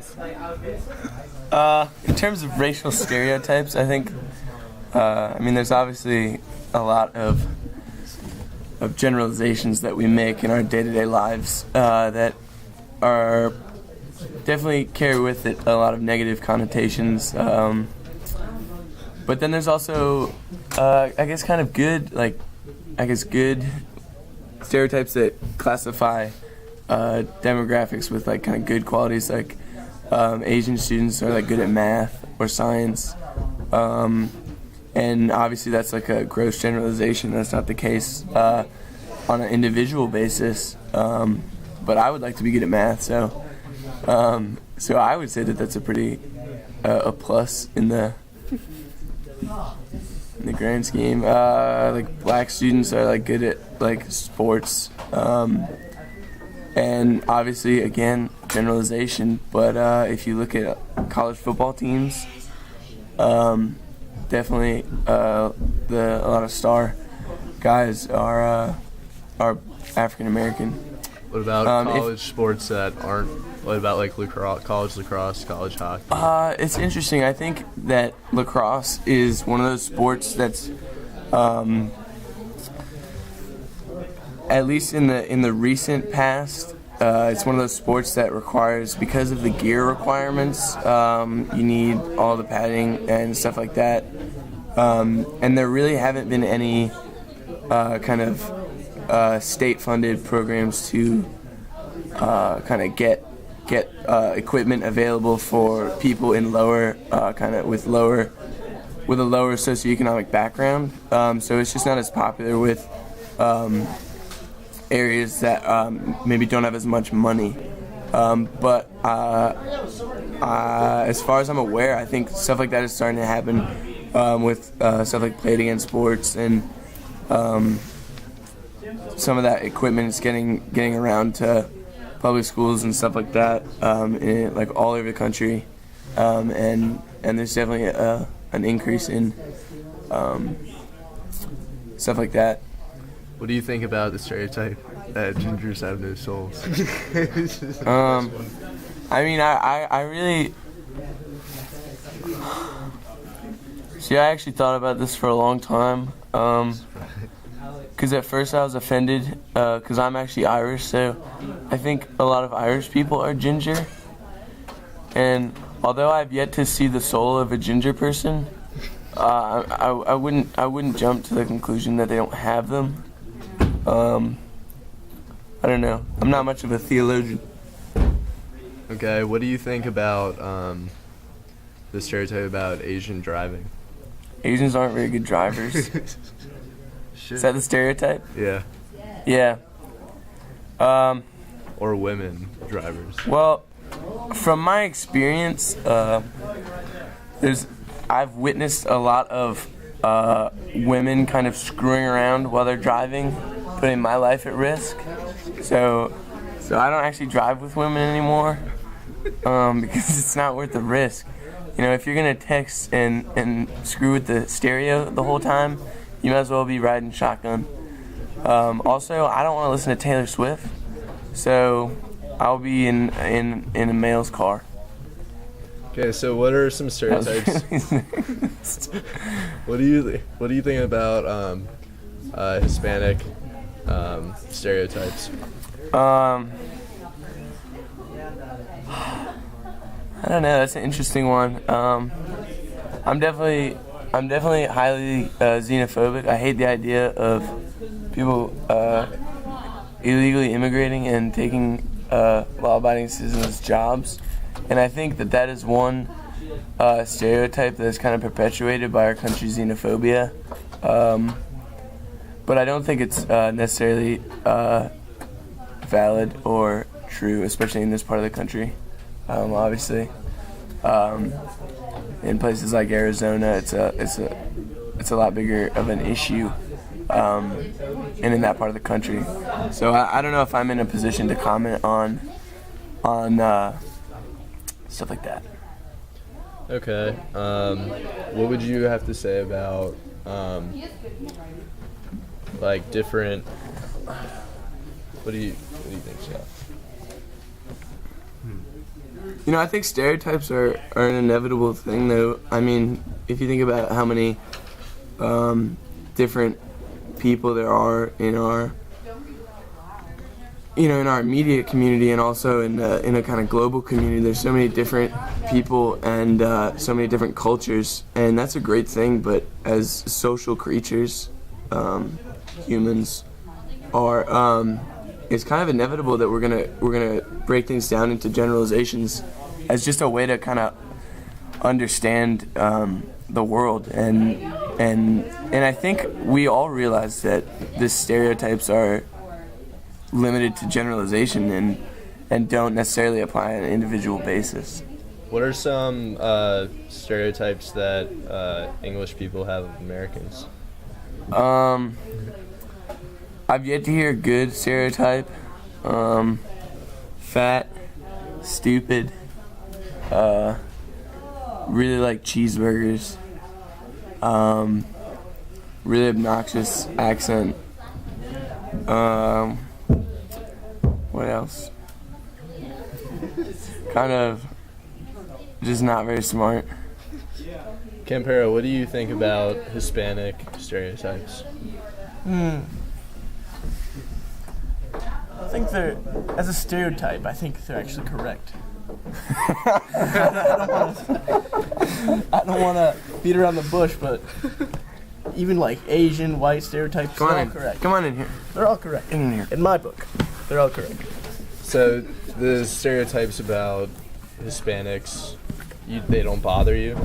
guys. In terms of racial stereotypes, I think, there's obviously a lot of generalizations that we make in our day-to-day lives that are definitely carry with it a lot of negative connotations. But then there's also, good stereotypes that classify demographics with like kind of good qualities, like Asian students are like good at math or science, and obviously that's like a gross generalization. That's not the case on an individual basis, but I would like to be good at math, so I would say that that's a pretty a plus in the grand scheme. Like black students are like good at like sports, and obviously again generalization. But if you look at college football teams, definitely a lot of star guys are African American. What about college sports that aren't? What about like college lacrosse, college hockey? It's interesting. I think that lacrosse is one of those sports that's, at least in the recent past, it's one of those sports that requires, because of the gear requirements, you need all the padding and stuff like that. And there really haven't been any kind of state-funded programs to kind of get equipment available for people in lower with a lower socioeconomic background. So it's just not as popular with areas that maybe don't have as much money. But as far as I'm aware, I think stuff like that is starting to happen with stuff like Play It Again Sports, and some of that equipment is getting around to public schools and stuff like that, like all over the country, and there's definitely an increase in stuff like that. What do you think about the stereotype that gingers have no souls? I really see. I actually thought about this for a long time. Because at first I was offended, because I'm actually Irish, so I think a lot of Irish people are ginger. And although I've yet to see the soul of a ginger person, I wouldn't jump to the conclusion that they don't have them. I don't know. I'm not much of a theologian. Okay, what do you think about the stereotype about Asian driving? Asians aren't very good drivers. Is that the stereotype? Yeah. Yeah. Or women drivers. Well, from my experience, I've witnessed a lot of women kind of screwing around while they're driving, putting my life at risk. So I don't actually drive with women anymore, because it's not worth the risk. You know, if you're gonna text and screw with the stereo the whole time, you might as well be riding shotgun. Also, I don't want to listen to Taylor Swift, so I'll be in a male's car. Okay, so what are some stereotypes? What do you think about Hispanic stereotypes? I don't know. That's an interesting one. I'm definitely highly xenophobic. I hate the idea of people illegally immigrating and taking law-abiding citizens' jobs, and I think that is one stereotype that is kind of perpetuated by our country's xenophobia. But I don't think it's necessarily valid or true, especially in this part of the country. Obviously, in places like Arizona, it's a lot bigger of an issue, and in that part of the country. So I don't know if I'm in a position to comment on stuff like that. Okay. What would you have to say about like different? What do you think, Scott? You know, I think stereotypes are an inevitable thing, though. I mean, if you think about how many different people there are in our, in our immediate community, and also in a kind of global community, there's so many different people and so many different cultures, and that's a great thing. But as social creatures, humans are, it's kind of inevitable that we're gonna break things down into generalizations as just a way to kind of understand the world, and I think we all realize that the stereotypes are limited to generalization and don't necessarily apply on an individual basis. What are some stereotypes that English people have of Americans? I've yet to hear a good stereotype. Fat, stupid, really like cheeseburgers, really obnoxious accent. What else? Kind of just not very smart. Campero, what do you think about Hispanic stereotypes? I think they're, as a stereotype, I think they're actually correct. I don't want to beat around the bush, but even like Asian, white stereotypes, they're all correct. Come on in here. They're all correct. In here. In my book, they're all correct. So the stereotypes about Hispanics, they don't bother you?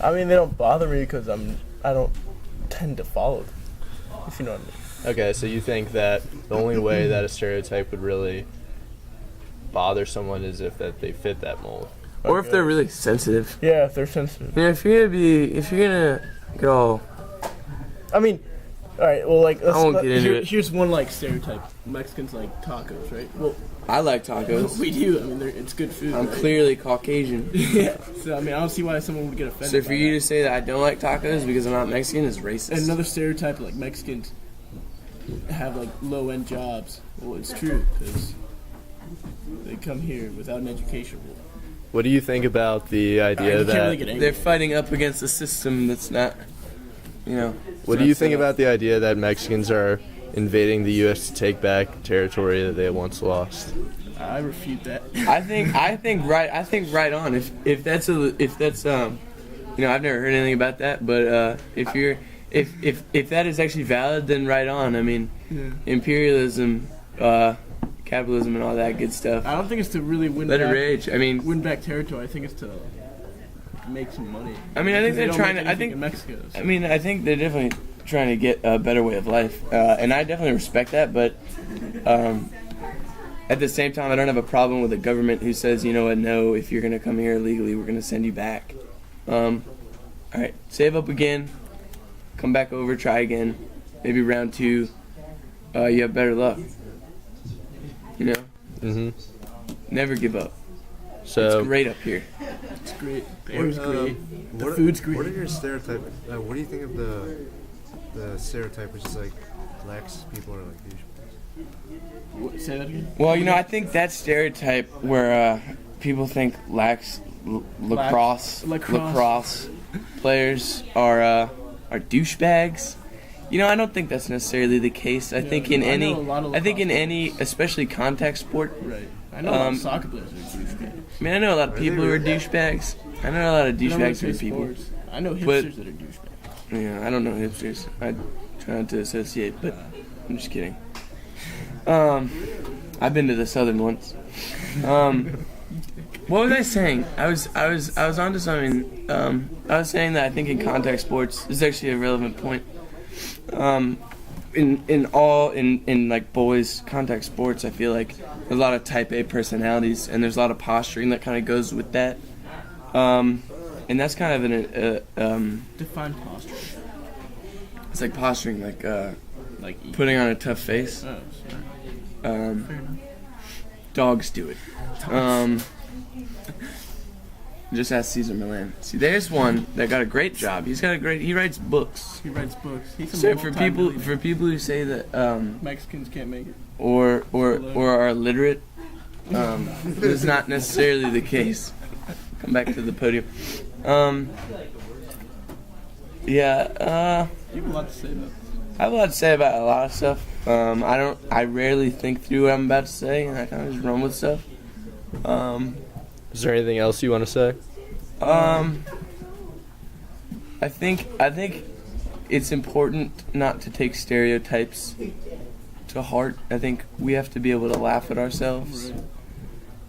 I mean, they don't bother me because I don't tend to follow them, if you know what I mean. Okay, so you think that the only way that a stereotype would really bother someone is if that they fit that mold. Or if they're really sensitive. Yeah, if they're sensitive. Yeah, if you're gonna get all. I mean, all right. Well, like I won't get into it. Here's one like stereotype: Mexicans like tacos, right? Well, I like tacos. we do. I mean, it's good food. I'm right? clearly Caucasian. Yeah. So I mean, I don't see why someone would get offended. So for you to say that I don't like tacos because I'm not Mexican is racist. And another stereotype, like Mexicans have like low-end jobs. Well, it's true because they come here without an education. What do you think about the idea You can't really that get angry. they're fighting up against a system that's not, what do you think about the idea that Mexicans are invading the U.S. to take back territory that they once lost? I refute that. I think right on. If that's I've never heard anything about that, but if that is actually valid, then right on. I mean, imperialism, capitalism, and all that good stuff. I don't think it's to really win. Let it rage. I mean, win back territory. I think it's to make some money. I mean, I think they're trying to. In Mexico, so. I mean, I think they're definitely trying to get a better way of life, and I definitely respect that. But at the same time, I don't have a problem with a government who says, you know what, no, if you're gonna come here illegally, we're gonna send you back. All right, save up again, come back over, try again. Maybe round 2, you have better luck. You know? Mm-hmm. Never give up. So It's great up here. It's great. The air's great. The What- food's great. What are your stereotypes? What do you think of the stereotype, which is like blacks people are like douchebags? Say that again. Well, I think that stereotype where people think lacrosse players are douchebags. I don't think that's necessarily the case. I think in any, especially contact sport. Right. I know a lot of soccer players are douchebags. I mean, I know a lot of people who are douchebags. I know a lot of douchebags who are people. I know hipsters that are douchebags. Yeah, I don't know hipsters. I try not to associate, but I'm just kidding. I've been to the southern ones. What was I saying? I was onto something. I was saying that I think in contact sports, this is actually a relevant point. In like boys contact sports, I feel like there's a lot of type A personalities, and there's a lot of posturing that kind of goes with that. And that's kind of Define posture. it's like posturing, like putting on a tough face. Oh, sorry. Fair enough. Dogs do it. Just ask Cesar Millan. See, there's one that got a great job. He writes books. He writes books. He's So for people who say that Mexicans can't make it. or are illiterate, this is not necessarily the case. come back to the podium. Yeah. You have a lot to say about this. I have a lot to say about a lot of stuff. I rarely think through what I'm about to say, and I kind of just run with stuff. Is there anything else you want to say? I think it's important not to take stereotypes to heart. I think we have to be able to laugh at ourselves.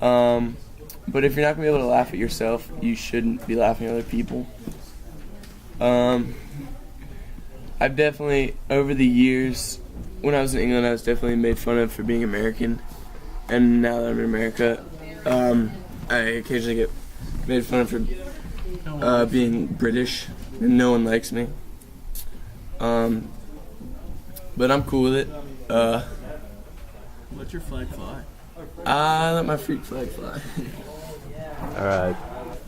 But if you're not gonna be able to laugh at yourself, you shouldn't be laughing at other people. I've definitely, over the years, when I was in England, I was definitely made fun of for being American. And now that I'm in America, I occasionally get made fun of for being British, and no one likes me. But I'm cool with it. Let your flag fly. I let my freak flag fly. All right.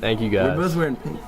Thank you, guys. We're both wearing pink.